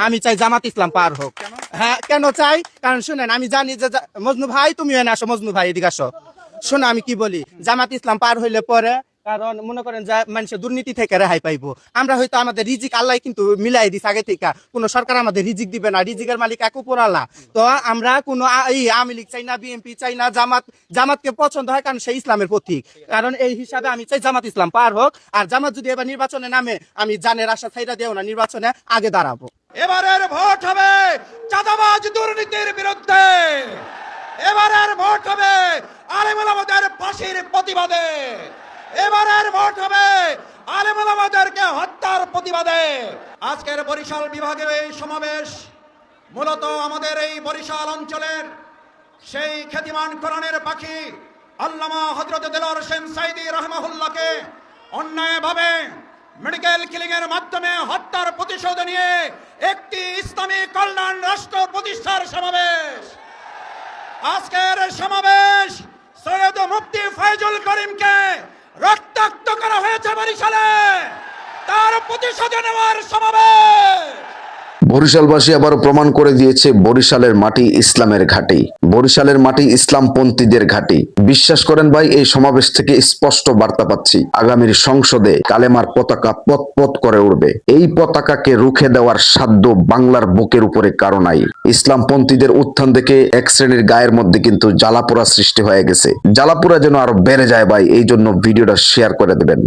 আমি চাই জামাত ইসলাম পার হোক। হ্যাঁ, কেন চাই? কারণ শুনেন, আমি জানি যে মজনু ভাই, তুমি এনে আসো, মজনু ভাই এদিকে আসো। শোনো আমি কি বলি, জামাত ইসলাম পার হইলে পরে, কারণ মনে করেন যে মানুষের দুর্নীতি থেকে রেহাই পাইবো। আমরা হয়তো আমাদের রিজিক আল্লাহ কিন্তু মিলাই দিস আগে থেকে, কোন সরকার আমাদের রিজিক দিবে না, রিজিকের মালিক এক উপর আল্লাহ। তো আমরা কোনো আওয়ামী লীগ চাই না, বিএনপি চাই না, জামাতকে পছন্দ হয় কারণ সেই ইসলামের প্রতীক। কারণ এই হিসাবে আমি চাই জামাত ইসলাম পার হোক। আর জামাত যদি এবার নির্বাচনে নামে, আমি জানের আশা ছাইরা দেও না, নির্বাচনে আগে দাঁড়াবো। এবারের ভোট হবে চাঁদাবাজ দুর্নীতির বিরুদ্ধে। এবারের ভোট হবে আলেম ওলামাদের ফাঁসির প্রতিবাদে। এবারের ভোট হবে আলেম ওলামাদেরকে হত্যার প্রতিবাদে। আজকের বরিশাল বিভাগের এই সমাবেশ মূলত আমাদের এই বরিশাল অঞ্চলের সেই খ্যাতিমান কোরআনের পাখি আল্লামা হযরত দেলোয়ার হোসেন সাঈদী রাহমাহুল্লাহকে অন্যায়ভাবে মেডিকেল কিলিং এর মাধ্যমে হত্যার প্রতিশোধ নিয়ে একটি ইসলামী কল্যাণ রাষ্ট্র প্রতিষ্ঠার সমাবেশ। আজকের সমাবেশ সৈয়দ মুফতি ফয়জুল করিমকে রক্তাক্ত করা হয়েছে বরিশালে, তার প্রতিশোধ নেওয়ার সমাবেশ। বরিশালবাসী আবারও প্রমাণ করে দিয়েছে বরিশালের মাটি ইসলামের ঘাঁটি, বরিশালের মাটি ইসলামপন্থীদের ঘাঁটি। বিশ্বাস করেন ভাই, এই সমাবেশ থেকে স্পষ্ট বার্তা পাচ্ছি, আগামীর সংসদে কালেমার পতাকা পতপত করে উঠবে। এই পতাকাকে রুখে দেওয়ার সাধ্য বাংলার বুকের উপরে কারো নাই। ইসলামপন্থীদের উত্থান দেখে এক শ্রেণীর গায়ের মধ্যে কিন্তু জ্বালাপোড়া সৃষ্টি হয়ে গেছে। জ্বালাপোড়া যেন আরো বেড়ে যায় ভাই, এই জন্য ভিডিওটা শেয়ার করে দেবেন।